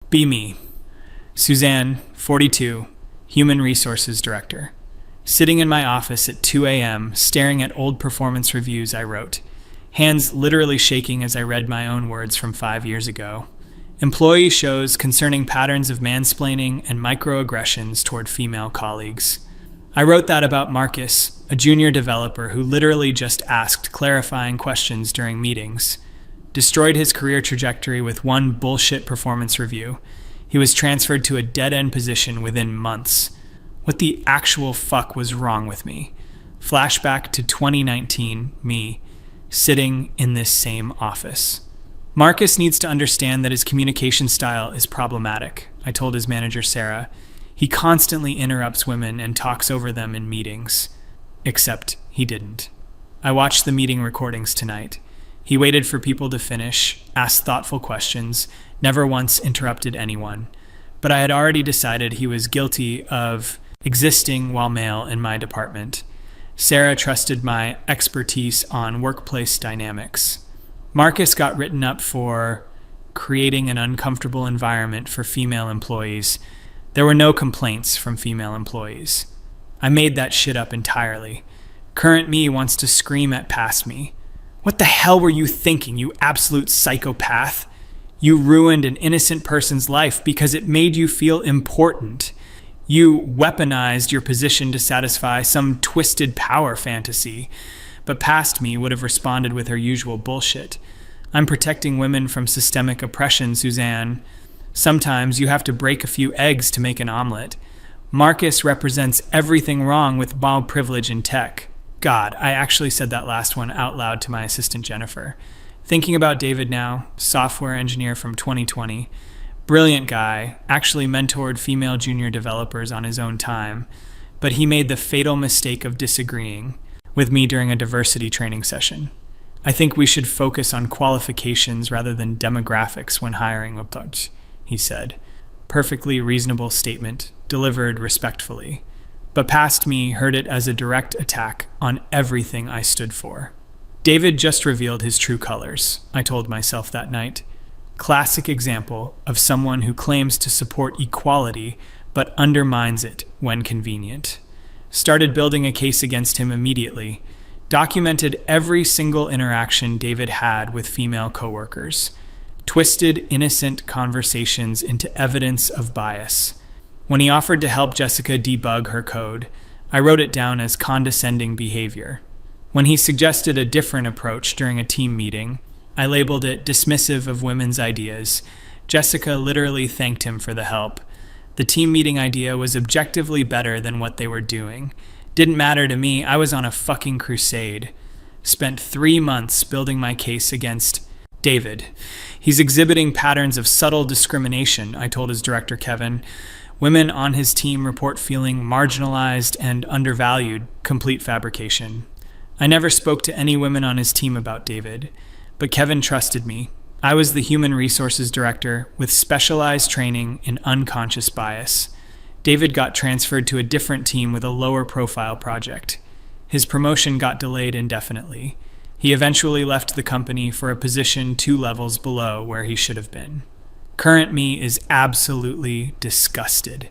Be me. Suzanne, 42, Human Resources Director. Sitting in my office at 2 a.m., staring at old performance reviews I wrote, hands literally shaking as I read my own words from 5 years ago. Employee shows concerning patterns of mansplaining and microaggressions toward female colleagues. I wrote that about Marcus, a junior developer who literally just asked clarifying questions during meetings. Destroyed his career trajectory with one bullshit performance review. He was transferred to a dead-end position within months. What the actual fuck was wrong with me? Flashback to 2019, me, sitting in this same office. Marcus needs to understand that his communication style is problematic, I told his manager Sarah. He constantly interrupts women and talks over them in meetings. Except he didn't. I watched the meeting recordings tonight. He waited for people to finish, asked thoughtful questions, never once interrupted anyone. But I had already decided he was guilty of existing while male in my department. Sarah trusted my expertise on workplace dynamics. Marcus got written up for creating an uncomfortable environment for female employees. There were no complaints from female employees. I made that shit up entirely. Current me wants to scream at past me. What the hell were you thinking, you absolute psychopath? You ruined an innocent person's life because it made you feel important. You weaponized your position to satisfy some twisted power fantasy. But past me would have responded with her usual bullshit. I'm protecting women from systemic oppression, Suzanne. Sometimes you have to break a few eggs to make an omelet. Marcus represents everything wrong with male privilege in tech. God, I actually said that last one out loud to my assistant Jennifer. Thinking about David now, software engineer from 2020, brilliant guy, actually mentored female junior developers on his own time, but he made the fatal mistake of disagreeing with me during a diversity training session. I think we should focus on qualifications rather than demographics when hiring a coach, he said. Perfectly reasonable statement, delivered respectfully. But past me heard it as a direct attack on everything I stood for. David just revealed his true colors, I told myself that night. Classic example of someone who claims to support equality but undermines it when convenient. Started building a case against him immediately. Documented every single interaction David had with female coworkers. Twisted innocent conversations into evidence of bias. When he offered to help Jessica debug her code, I wrote it down as condescending behavior. When he suggested a different approach during a team meeting, I labeled it dismissive of women's ideas. Jessica literally thanked him for the help. The team meeting idea was objectively better than what they were doing. Didn't matter to me, I was on a fucking crusade. Spent 3 months building my case against David. He's exhibiting patterns of subtle discrimination, I told his director Kevin. Women on his team report feeling marginalized and undervalued, complete fabrication. I never spoke to any women on his team about David, but Kevin trusted me. I was the human resources director with specialized training in unconscious bias. David got transferred to a different team with a lower profile project. His promotion got delayed indefinitely. He eventually left the company for a position 2 levels below where he should have been. Current me is absolutely disgusted.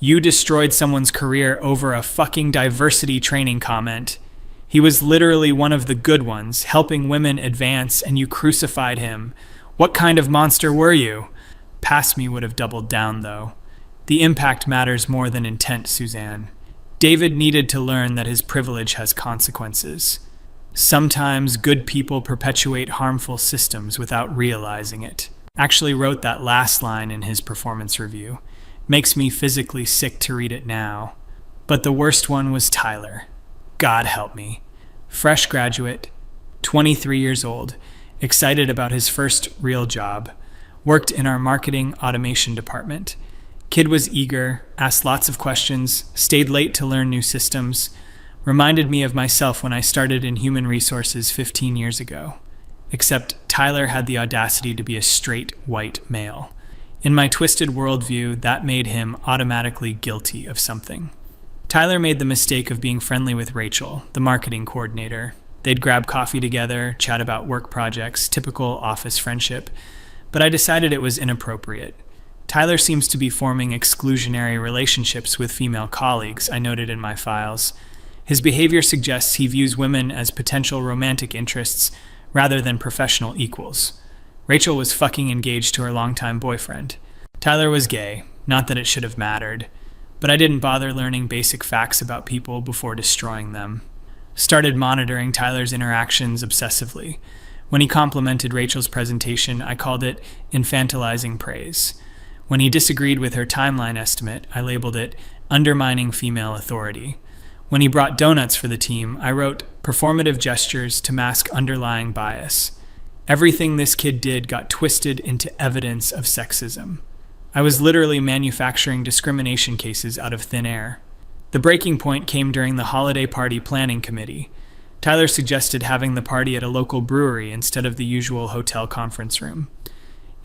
You destroyed someone's career over a fucking diversity training comment. He was literally one of the good ones, helping women advance, and you crucified him. What kind of monster were you? Past me would have doubled down, though. The impact matters more than intent, Suzanne. David needed to learn that his privilege has consequences. Sometimes good people perpetuate harmful systems without realizing it. Actually wrote that last line in his performance review. Makes me physically sick to read it now. But the worst one was Tyler. God help me. Fresh graduate, 23 years old, excited about his first real job. Worked in our marketing automation department. Kid was eager, asked lots of questions, stayed late to learn new systems. Reminded me of myself when I started in human resources 15 years ago. Except Tyler had the audacity to be a straight white male. In my twisted worldview, that made him automatically guilty of something. Tyler made the mistake of being friendly with Rachel, the marketing coordinator. They'd grab coffee together, chat about work projects, typical office friendship. But I decided it was inappropriate. Tyler seems to be forming exclusionary relationships with female colleagues, I noted in my files. His behavior suggests he views women as potential romantic interests rather than professional equals. Rachel was fucking engaged to her longtime boyfriend. Tyler was gay, not that it should have mattered, but I didn't bother learning basic facts about people before destroying them. Started monitoring Tyler's interactions obsessively. When he complimented Rachel's presentation, I called it infantilizing praise. When he disagreed with her timeline estimate, I labeled it undermining female authority. When he brought donuts for the team, I wrote performative gestures to mask underlying bias. Everything this kid did got twisted into evidence of sexism. I was literally manufacturing discrimination cases out of thin air. The breaking point came during the holiday party planning committee. Tyler suggested having the party at a local brewery instead of the usual hotel conference room.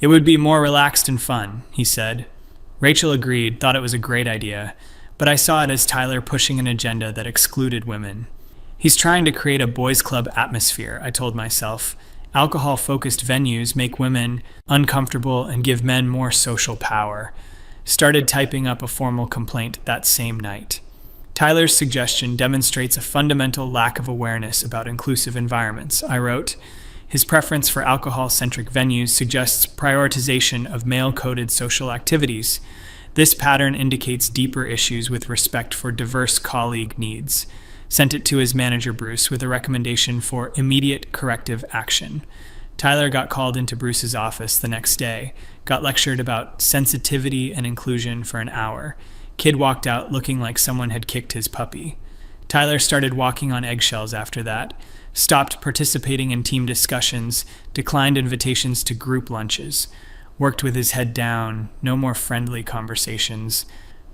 It would be more relaxed and fun, he said. Rachel agreed, thought it was a great idea, but I saw it as Tyler pushing an agenda that excluded women. He's trying to create a boys' club atmosphere, I told myself. Alcohol-focused venues make women uncomfortable and give men more social power. Started typing up a formal complaint that same night. Tyler's suggestion demonstrates a fundamental lack of awareness about inclusive environments, I wrote. His preference for alcohol-centric venues suggests prioritization of male-coded social activities. This pattern indicates deeper issues with respect for diverse colleague needs. Sent it to his manager Bruce with a recommendation for immediate corrective action. Tyler got called into Bruce's office the next day, got lectured about sensitivity and inclusion for an hour. Kid walked out looking like someone had kicked his puppy. Tyler started walking on eggshells after that, stopped participating in team discussions, declined invitations to group lunches, worked with his head down, no more friendly conversations.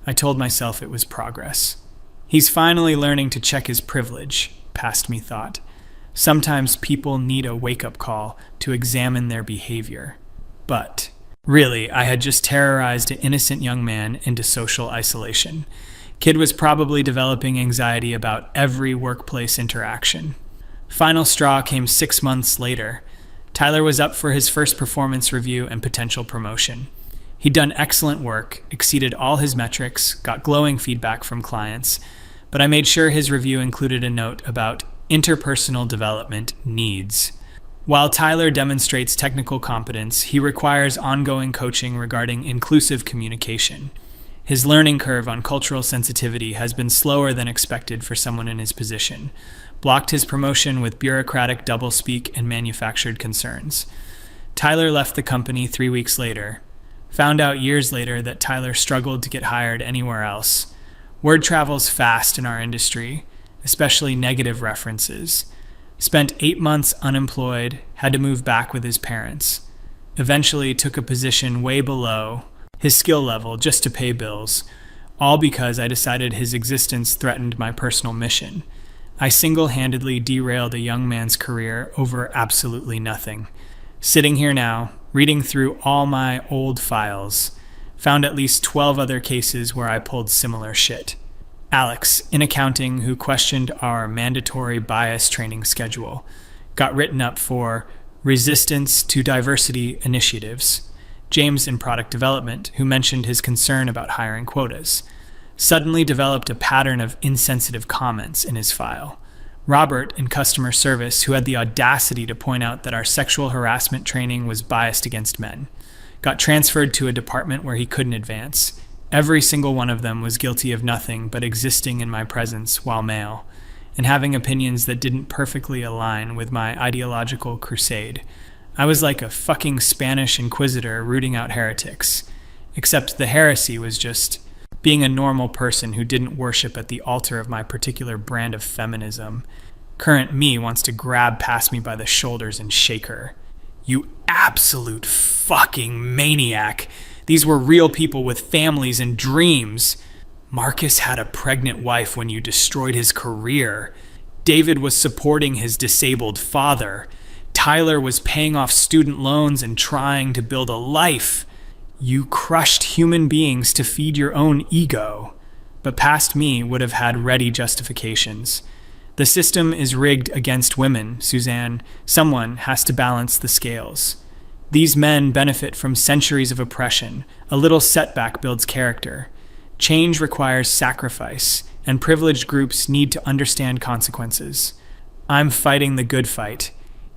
I told myself it was progress. He's finally learning to check his privilege, past me thought. Sometimes people need a wake-up call to examine their behavior. But, really, I had just terrorized an innocent young man into social isolation. Kid was probably developing anxiety about every workplace interaction. Final straw came 6 months later. Tyler was up for his first performance review and potential promotion. He'd done excellent work, exceeded all his metrics, got glowing feedback from clients, but I made sure his review included a note about interpersonal development needs. While Tyler demonstrates technical competence, he requires ongoing coaching regarding inclusive communication. His learning curve on cultural sensitivity has been slower than expected for someone in his position. Blocked his promotion with bureaucratic doublespeak and manufactured concerns. Tyler left the company 3 weeks later. Found out years later that Tyler struggled to get hired anywhere else. Word travels fast in our industry, especially negative references. Spent 8 months unemployed, had to move back with his parents. Eventually took a position way below his skill level just to pay bills, all because I decided his existence threatened my personal mission. I single-handedly derailed a young man's career over absolutely nothing. Sitting here now, reading through all my old files, found at least 12 other cases where I pulled similar shit. Alex, in accounting, who questioned our mandatory bias training schedule, got written up for resistance to diversity initiatives. James in product development, who mentioned his concern about hiring quotas, suddenly developed a pattern of insensitive comments in his file. Robert in customer service, who had the audacity to point out that our sexual harassment training was biased against men, got transferred to a department where he couldn't advance. Every single one of them was guilty of nothing but existing in my presence while male, and having opinions that didn't perfectly align with my ideological crusade. I was like a fucking Spanish inquisitor rooting out heretics, except the heresy was just being a normal person who didn't worship at the altar of my particular brand of feminism. Current me wants to grab past me by the shoulders and shake her. You absolute fucking maniac. These were real people with families and dreams. Marcus had a pregnant wife when you destroyed his career. David was supporting his disabled father. Tyler was paying off student loans and trying to build a life. You crushed human beings to feed your own ego. But past me would have had ready justifications. The system is rigged against women, Suzanne. Someone has to balance the scales. These men benefit from centuries of oppression. A little setback builds character. Change requires sacrifice, and privileged groups need to understand consequences. I'm fighting the good fight,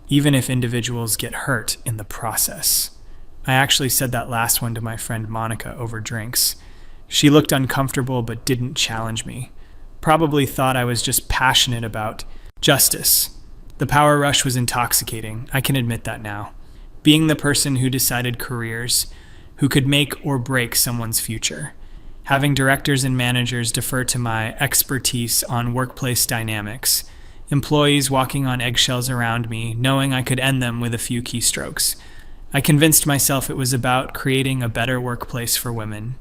even if individuals get hurt in the process. I actually said that last one to my friend Monica over drinks. She looked uncomfortable but didn't challenge me. Probably thought I was just passionate about justice. The power rush was intoxicating. I can admit that now. Being the person who decided careers, who could make or break someone's future. Having directors and managers defer to my expertise on workplace dynamics. Employees walking on eggshells around me, knowing I could end them with a few keystrokes. I convinced myself it was about creating a better workplace for women.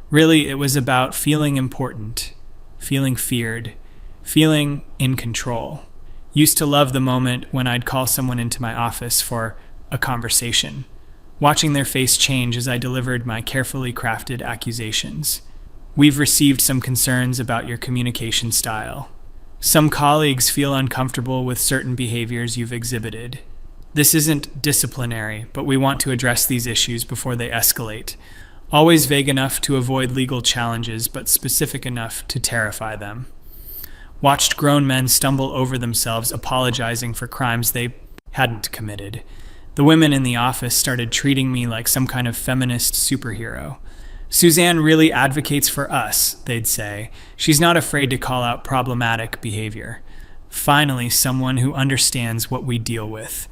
Really, it was about feeling important, feeling feared, feeling in control. Used to love the moment when I'd call someone into my office for a conversation, watching their face change as I delivered my carefully crafted accusations. We've received some concerns about your communication style. Some colleagues feel uncomfortable with certain behaviors you've exhibited. This isn't disciplinary, but we want to address these issues before they escalate. Always vague enough to avoid legal challenges, but specific enough to terrify them. Watched grown men stumble over themselves apologizing for crimes they hadn't committed. The women in the office started treating me like some kind of feminist superhero. Suzanne really advocates for us, they'd say. She's not afraid to call out problematic behavior. Finally, someone who understands what we deal with.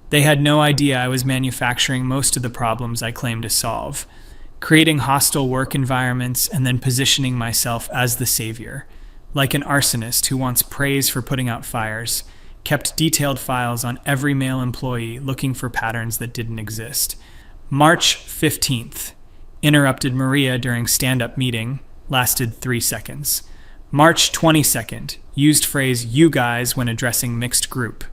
They had no idea I was manufacturing most of the problems I claim to solve. Creating hostile work environments and then positioning myself as the savior. Like an arsonist who wants praise for putting out fires. Kept detailed files on every male employee looking for patterns that didn't exist. March 15th. Interrupted Maria during stand-up meeting, lasted 3 seconds. March 22nd, used phrase you guys when addressing mixed group.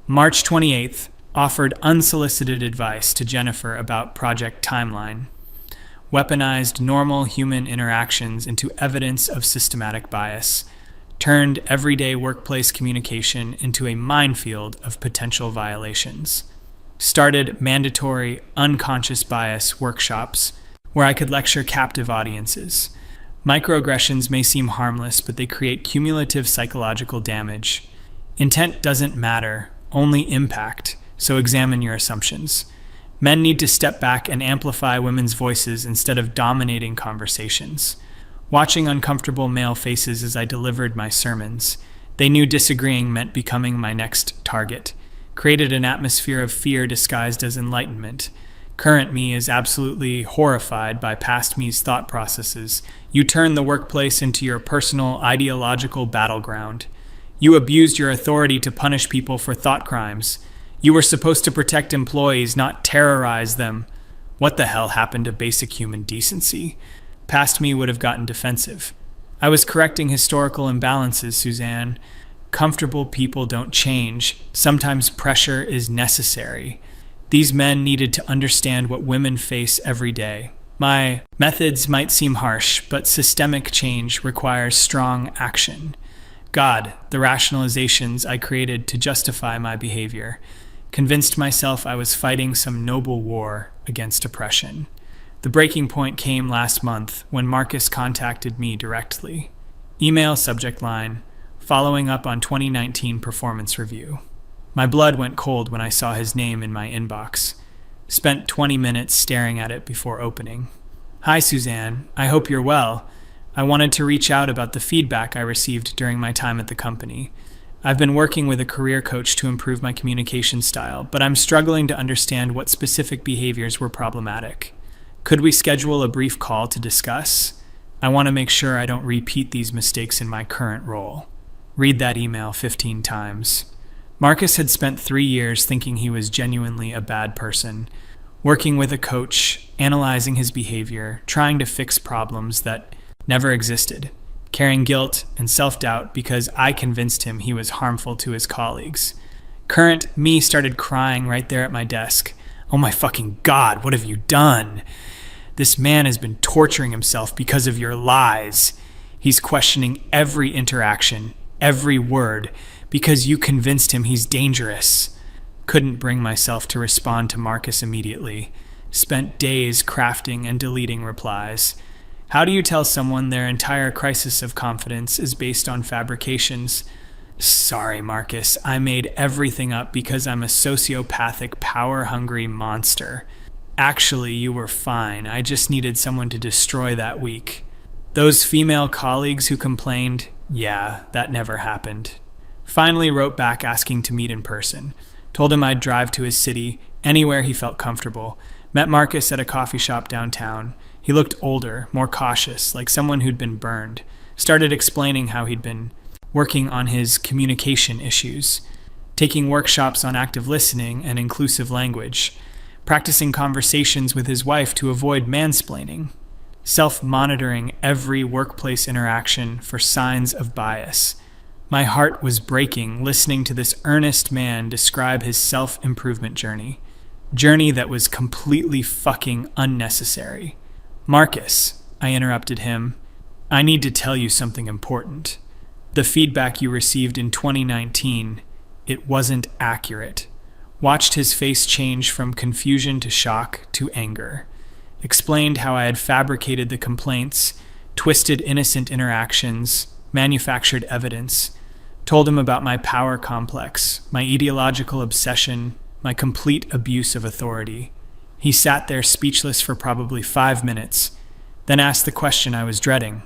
March 28th, offered unsolicited advice to Jennifer about project timeline. Weaponized normal human interactions into evidence of systematic bias. Turned everyday workplace communication into a minefield of potential violations. Started mandatory unconscious bias workshops where I could lecture captive audiences. Microaggressions may seem harmless, but they create cumulative psychological damage. Intent doesn't matter, only impact, so examine your assumptions. Men need to step back and amplify women's voices instead of dominating conversations. Watching uncomfortable male faces as I delivered my sermons, they knew disagreeing meant becoming my next target. Created an atmosphere of fear disguised as enlightenment. Current me is absolutely horrified by past me's thought processes. You turned the workplace into your personal ideological battleground. You abused your authority to punish people for thought crimes. You were supposed to protect employees, not terrorize them. What the hell happened to basic human decency? Past me would have gotten defensive. I was correcting historical imbalances, Suzanne. Comfortable people don't change. Sometimes pressure is necessary. These men needed to understand what women face every day. My methods might seem harsh, but systemic change requires strong action. God, the rationalizations I created to justify my behavior, convinced myself I was fighting some noble war against oppression. The breaking point came last month when Marcus contacted me directly. Email subject line, following up on 2019 performance review. My blood went cold when I saw his name in my inbox. Spent 20 minutes staring at it before opening. Hi, Suzanne. I hope you're well. I wanted to reach out about the feedback I received during my time at the company. I've been working with a career coach to improve my communication style, but I'm struggling to understand what specific behaviors were problematic. Could we schedule a brief call to discuss? I want to make sure I don't repeat these mistakes in my current role. Read that email 15 times. Marcus had spent 3 years thinking he was genuinely a bad person, working with a coach, analyzing his behavior, trying to fix problems that never existed, carrying guilt and self-doubt because I convinced him he was harmful to his colleagues. Current me started crying right there at my desk. Oh my fucking God, what have you done? This man has been torturing himself because of your lies. He's questioning every interaction, every word, because you convinced him he's dangerous. Couldn't bring myself to respond to Marcus immediately. Spent days crafting and deleting replies. How do you tell someone their entire crisis of confidence is based on fabrications? Sorry, Marcus, I made everything up because I'm a sociopathic, power-hungry monster. Actually, you were fine. I just needed someone to destroy that week. Those female colleagues who complained, yeah, that never happened. Finally wrote back asking to meet in person. Told him I'd drive to his city, anywhere he felt comfortable. Met Marcus at a coffee shop downtown. He looked older, more cautious, like someone who'd been burned. Started explaining how he'd been working on his communication issues, taking workshops on active listening and inclusive language, practicing conversations with his wife to avoid mansplaining, self-monitoring every workplace interaction for signs of bias. My heart was breaking listening to this earnest man describe his self-improvement journey that was completely fucking unnecessary. Marcus, I interrupted him, I need to tell you something important. The feedback you received in 2019, it wasn't accurate. Watched his face change from confusion to shock to anger. Explained how I had fabricated the complaints, twisted innocent interactions, manufactured evidence. Told him about my power complex, my ideological obsession, my complete abuse of authority. He sat there speechless for probably 5 minutes, then asked the question I was dreading.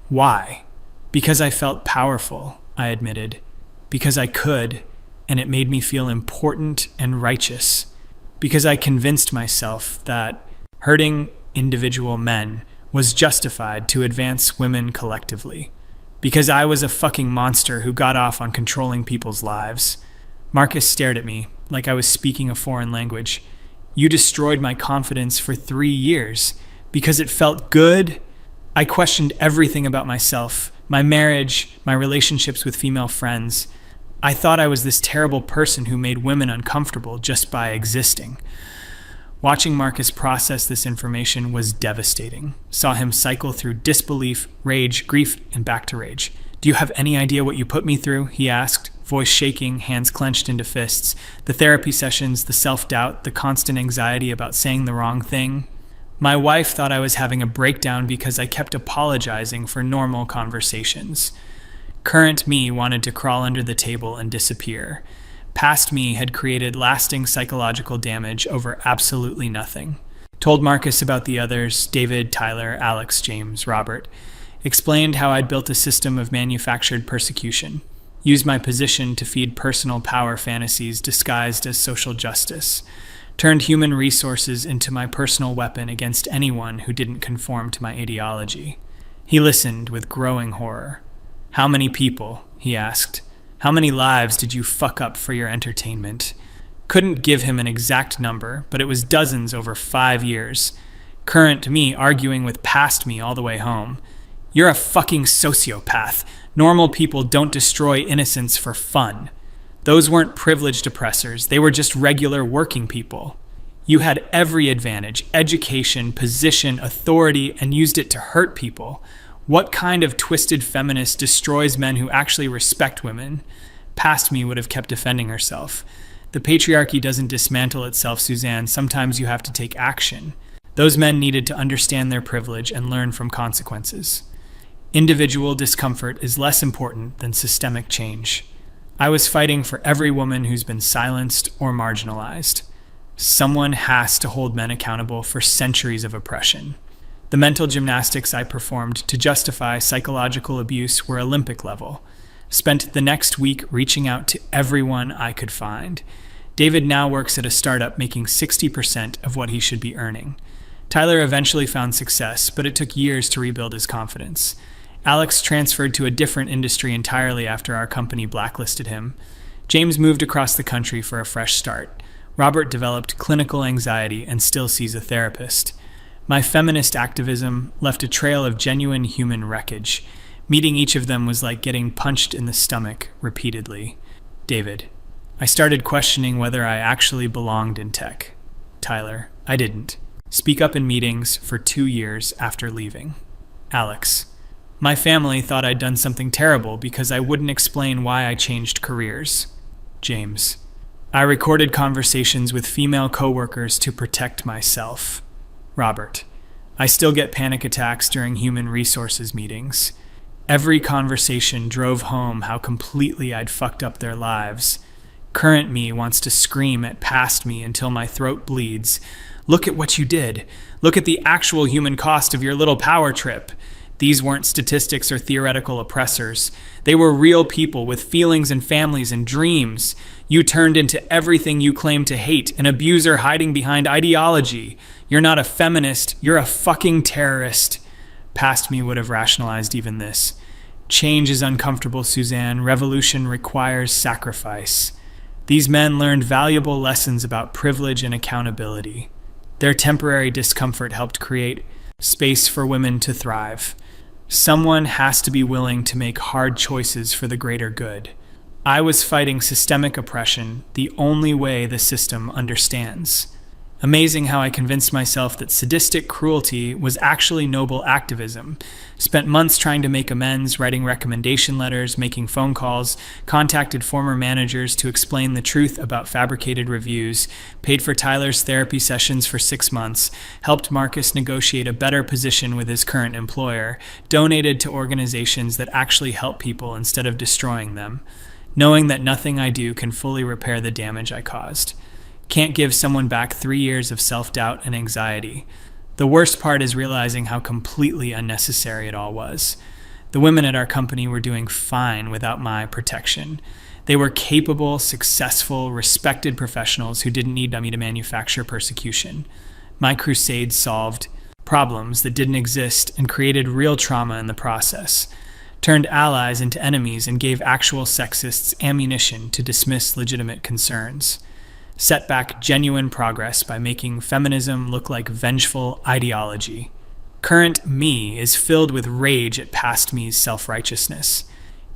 Why? Because I felt powerful, I admitted. Because I could, and it made me feel important and righteous. Because I convinced myself that hurting individual men was justified to advance women collectively. Because I was a fucking monster who got off on controlling people's lives. Marcus stared at me like I was speaking a foreign language. You destroyed my confidence for 3 years because it felt good. I questioned everything about myself, my marriage, my relationships with female friends. I thought I was this terrible person who made women uncomfortable just by existing. Watching Marcus process this information was devastating. Saw him cycle through disbelief, rage, grief, and back to rage. Do you have any idea what you put me through? He asked, voice shaking, hands clenched into fists. The therapy sessions, the self-doubt, the constant anxiety about saying the wrong thing. My wife thought I was having a breakdown because I kept apologizing for normal conversations. Current me wanted to crawl under the table and disappear. Past me had created lasting psychological damage over absolutely nothing. Told Marcus about the others, David, Tyler, Alex, James, Robert. Explained how I'd built a system of manufactured persecution. Used my position to feed personal power fantasies disguised as social justice. Turned human resources into my personal weapon against anyone who didn't conform to my ideology. He listened with growing horror. How many people? He asked. How many lives did you fuck up for your entertainment? Couldn't give him an exact number, but it was dozens over 5 years. Current me arguing with past me all the way home. You're a fucking sociopath. Normal people don't destroy innocence for fun. Those weren't privileged oppressors. They were just regular working people. You had every advantage, education, position, authority, and used it to hurt people. What kind of twisted feminist destroys men who actually respect women? Past me would have kept defending herself. The patriarchy doesn't dismantle itself, Suzanne. Sometimes you have to take action. Those men needed to understand their privilege and learn from consequences. Individual discomfort is less important than systemic change. I was fighting for every woman who's been silenced or marginalized. Someone has to hold men accountable for centuries of oppression. The mental gymnastics I performed to justify psychological abuse were Olympic level. Spent the next week reaching out to everyone I could find. David now works at a startup making 60% of what he should be earning. Tyler eventually found success, but it took years to rebuild his confidence. Alex transferred to a different industry entirely after our company blacklisted him. James moved across the country for a fresh start. Robert developed clinical anxiety and still sees a therapist. My feminist activism left a trail of genuine human wreckage. Meeting each of them was like getting punched in the stomach repeatedly. David. I started questioning whether I actually belonged in tech. Tyler. I didn't. Speak up in meetings for 2 years after leaving. Alex. My family thought I'd done something terrible because I wouldn't explain why I changed careers. James. I recorded conversations with female coworkers to protect myself. Robert. I still get panic attacks during human resources meetings. Every conversation drove home how completely I'd fucked up their lives. Current me wants to scream at past me until my throat bleeds. Look at what you did. Look at the actual human cost of your little power trip. These weren't statistics or theoretical oppressors. They were real people with feelings and families and dreams. You turned into everything you claim to hate, an abuser hiding behind ideology. You're not a feminist, you're a fucking terrorist. Past me would have rationalized even this. Change is uncomfortable, Suzanne. Revolution requires sacrifice. These men learned valuable lessons about privilege and accountability. Their temporary discomfort helped create space for women to thrive. Someone has to be willing to make hard choices for the greater good. I was fighting systemic oppression the only way the system understands. Amazing how I convinced myself that sadistic cruelty was actually noble activism. Spent months trying to make amends, writing recommendation letters, making phone calls, contacted former managers to explain the truth about fabricated reviews, paid for Tyler's therapy sessions for 6 months, helped Marcus negotiate a better position with his current employer, donated to organizations that actually help people instead of destroying them, knowing that nothing I do can fully repair the damage I caused. Can't give someone back 3 years of self-doubt and anxiety. The worst part is realizing how completely unnecessary it all was. The women at our company were doing fine without my protection. They were capable, successful, respected professionals who didn't need me to manufacture persecution. My crusade solved problems that didn't exist and created real trauma in the process, turned allies into enemies and gave actual sexists ammunition to dismiss legitimate concerns. Set back genuine progress by making feminism look like vengeful ideology. Current me is filled with rage at past me's self-righteousness.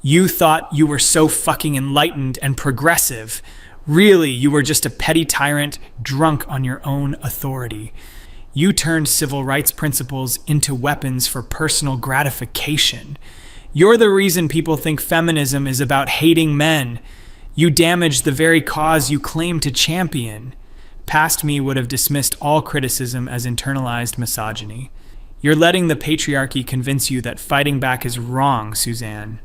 You thought you were so fucking enlightened and progressive. Really, you were just a petty tyrant drunk on your own authority. You turned civil rights principles into weapons for personal gratification. You're the reason people think feminism is about hating men. You damaged the very cause you claim to champion. Past me would have dismissed all criticism as internalized misogyny. You're letting the patriarchy convince you that fighting back is wrong, Suzanne.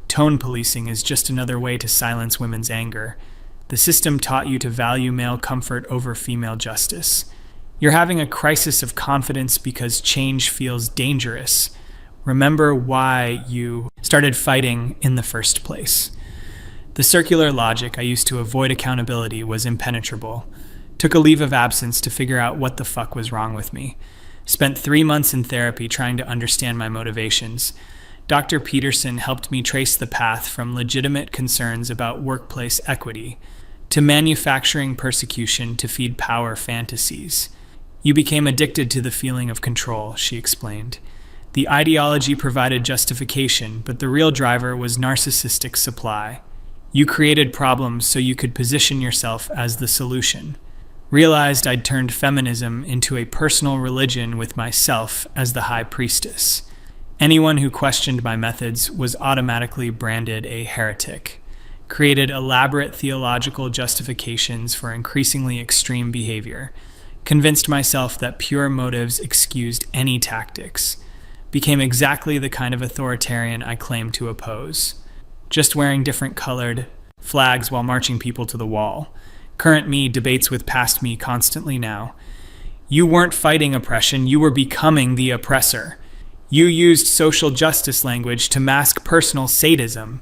Tone policing is just another way to silence women's anger. The system taught you to value male comfort over female justice. You're having a crisis of confidence because change feels dangerous. Remember why you started fighting in the first place. The circular logic I used to avoid accountability was impenetrable. Took a leave of absence to figure out what the fuck was wrong with me. Spent 3 months in therapy trying to understand my motivations. Dr. Peterson helped me trace the path from legitimate concerns about workplace equity to manufacturing persecution to feed power fantasies. You became addicted to the feeling of control, she explained. The ideology provided justification, but the real driver was narcissistic supply. You created problems so you could position yourself as the solution. Realized I'd turned feminism into a personal religion with myself as the high priestess. Anyone who questioned my methods was automatically branded a heretic. Created elaborate theological justifications for increasingly extreme behavior. Convinced myself that pure motives excused any tactics. Became exactly the kind of authoritarian I claimed to oppose. Just wearing different colored flags while marching people to the wall. Current me debates with past me constantly now. You weren't fighting oppression, you were becoming the oppressor. You used social justice language to mask personal sadism.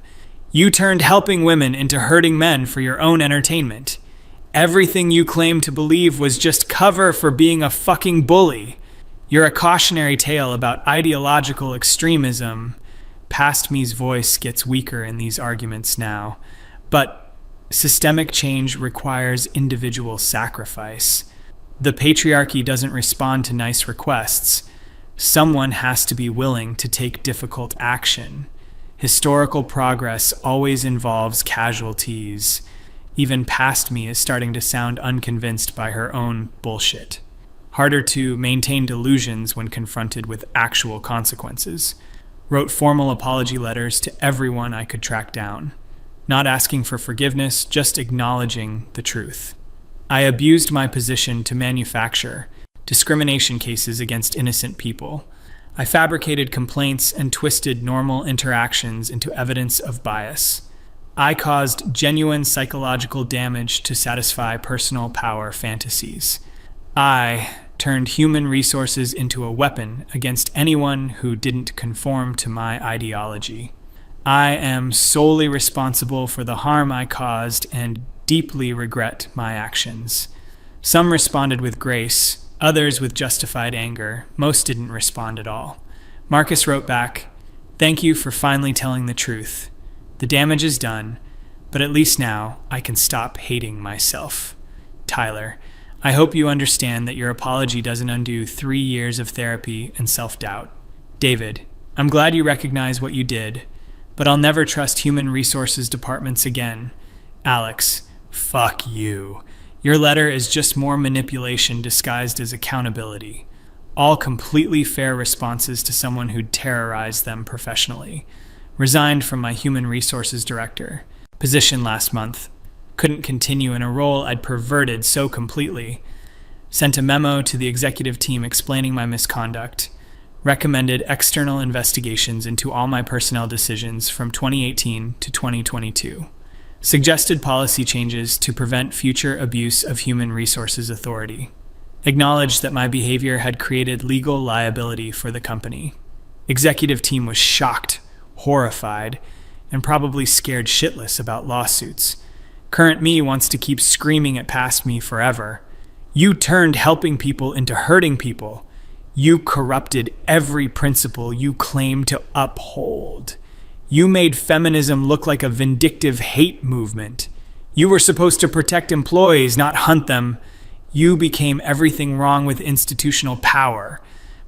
You turned helping women into hurting men for your own entertainment. Everything you claimed to believe was just cover for being a fucking bully. You're a cautionary tale about ideological extremism. Past me's voice gets weaker in these arguments now. But systemic change requires individual sacrifice. The patriarchy doesn't respond to nice requests. Someone has to be willing to take difficult action. Historical progress always involves casualties. Even past me is starting to sound unconvinced by her own bullshit. Harder to maintain delusions when confronted with actual consequences. Wrote formal apology letters to everyone I could track down. not asking for forgiveness, just acknowledging the truth. I abused my position to manufacture discrimination cases against innocent people. I fabricated complaints and twisted normal interactions into evidence of bias. I caused genuine psychological damage to satisfy personal power fantasies. I turned human resources into a weapon against anyone who didn't conform to my ideology. I am solely responsible for the harm I caused and deeply regret my actions. Some responded with grace, others with justified anger. Most didn't respond at all. Marcus wrote back, "Thank you for finally telling the truth. The damage is done, but at least now I can stop hating myself. Tyler, I hope you understand that your apology doesn't undo 3 years of therapy and self-doubt. David, I'm glad you recognize what you did, but I'll never trust human resources departments again. Alex, fuck you. Your letter is just more manipulation disguised as accountability. All completely fair responses to someone who'd terrorized them professionally. Resigned from my human resources director position last month. Couldn't continue in a role I'd perverted so completely. Sent a memo to the executive team explaining my misconduct. Recommended external investigations into all my personnel decisions from 2018 to 2022. Suggested policy changes to prevent future abuse of human resources authority. Acknowledged that my behavior had created legal liability for the company. Executive team was shocked, horrified, and probably scared shitless about lawsuits. Current me wants to keep screaming at past me forever. You turned helping people into hurting people. You corrupted every principle you claim to uphold. You made feminism look like a vindictive hate movement. You were supposed to protect employees, not hunt them. You became everything wrong with institutional power.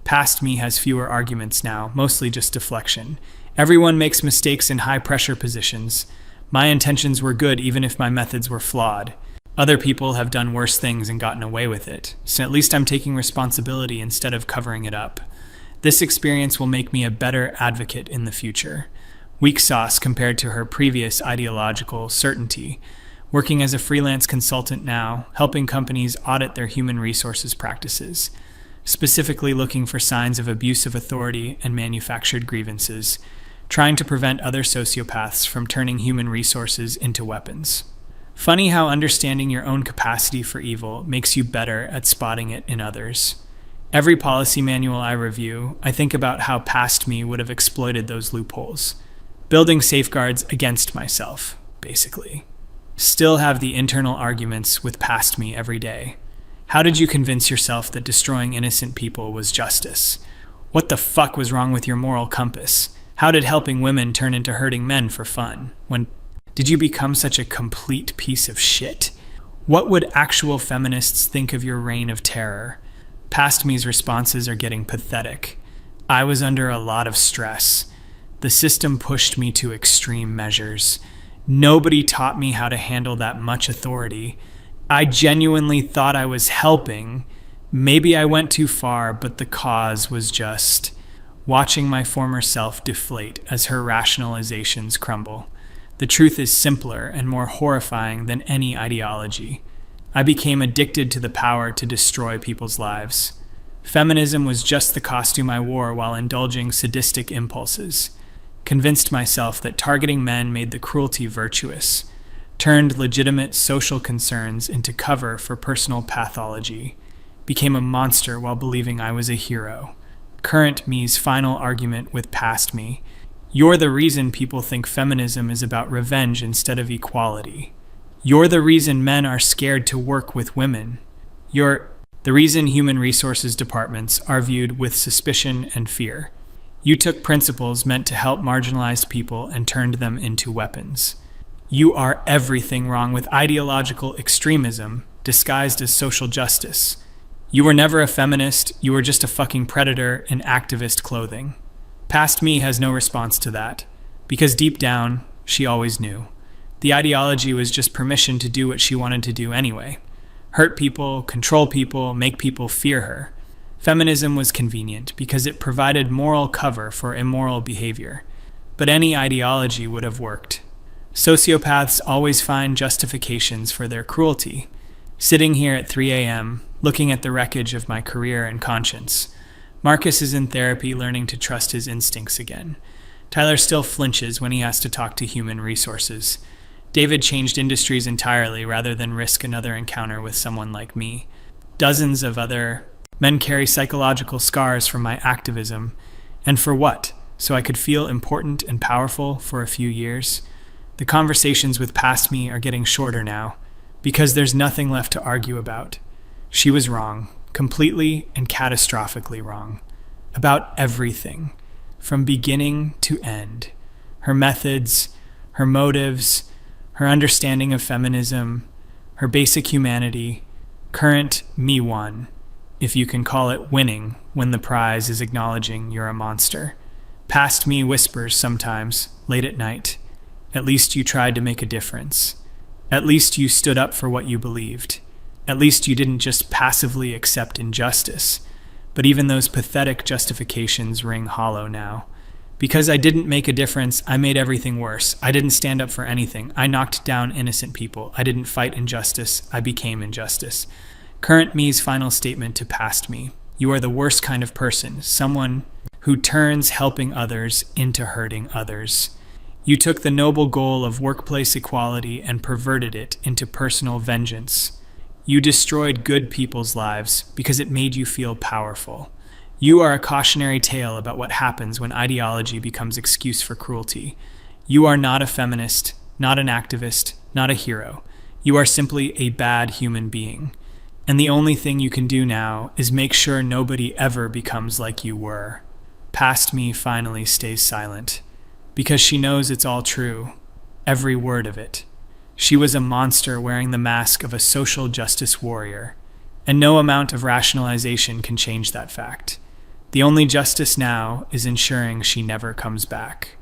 Past me has fewer arguments now, mostly just deflection. Everyone makes mistakes in high-pressure positions. My intentions were good even if my methods were flawed. Other people have done worse things and gotten away with it, so at least I'm taking responsibility instead of covering it up. This experience will make me a better advocate in the future. Weak sauce compared to her previous ideological certainty. Working as a freelance consultant now, helping companies audit their human resources practices, specifically looking for signs of abuse of authority and manufactured grievances, trying to prevent other sociopaths from turning human resources into weapons. Funny how understanding your own capacity for evil makes you better at spotting it in others. Every policy manual I review, I think about how past me would have exploited those loopholes. Building safeguards against myself, basically. Still have the internal arguments with past me every day. How did you convince yourself that destroying innocent people was justice? What the fuck was wrong with your moral compass? How did helping women turn into hurting men for fun? Did you become such a complete piece of shit? What would actual feminists think of your reign of terror? Past me's responses are getting pathetic. I was under a lot of stress. The system pushed me to extreme measures. Nobody taught me how to handle that much authority. I genuinely thought I was helping. Maybe I went too far, but the cause was just watching my former self deflate as her rationalizations crumble. The truth is simpler and more horrifying than any ideology. I became addicted to the power to destroy people's lives. Feminism was just the costume I wore while indulging sadistic impulses. Convinced myself that targeting men made the cruelty virtuous. Turned legitimate social concerns into cover for personal pathology. Became a monster while believing I was a hero. Current me's final argument with past me. You're the reason people think feminism is about revenge instead of equality. You're the reason men are scared to work with women. You're the reason human resources departments are viewed with suspicion and fear. You took principles meant to help marginalized people and turned them into weapons. You are everything wrong with ideological extremism disguised as social justice. You were never a feminist, you were just a fucking predator in activist clothing. Past me has no response to that, because deep down, she always knew. The ideology was just permission to do what she wanted to do anyway. Hurt people, control people, make people fear her. Feminism was convenient because it provided moral cover for immoral behavior. But any ideology would have worked. Sociopaths always find justifications for their cruelty. Sitting here at 3 a.m., looking at the wreckage of my career and conscience. Marcus is in therapy learning to trust his instincts again. Tyler still flinches when he has to talk to human resources. David changed industries entirely rather than risk another encounter with someone like me. Dozens of other men carry psychological scars from my activism. And for what? So I could feel important and powerful for a few years? The conversations with past me are getting shorter now, because there's nothing left to argue about. She was wrong, completely and catastrophically wrong. About everything, from beginning to end. Her methods, her motives, her understanding of feminism, her basic humanity. Current me won, if you can call it winning when the prize is acknowledging you're a monster. Past me whispers sometimes, late at night. At least you tried to make a difference. At least you stood up for what you believed. At least you didn't just passively accept injustice. But even those pathetic justifications ring hollow now. Because I didn't make a difference, I made everything worse. I didn't stand up for anything. I knocked down innocent people. I didn't fight injustice. I became injustice. Current me's final statement to past me. You are the worst kind of person, someone who turns helping others into hurting others. You took the noble goal of workplace equality and perverted it into personal vengeance. You destroyed good people's lives because it made you feel powerful. You are a cautionary tale about what happens when ideology becomes excuse for cruelty. You are not a feminist, not an activist, not a hero. You are simply a bad human being. And the only thing you can do now is make sure nobody ever becomes like you were. Past me finally stays silent. Because she knows it's all true, every word of it. She was a monster wearing the mask of a social justice warrior, and no amount of rationalization can change that fact. The only justice now is ensuring she never comes back.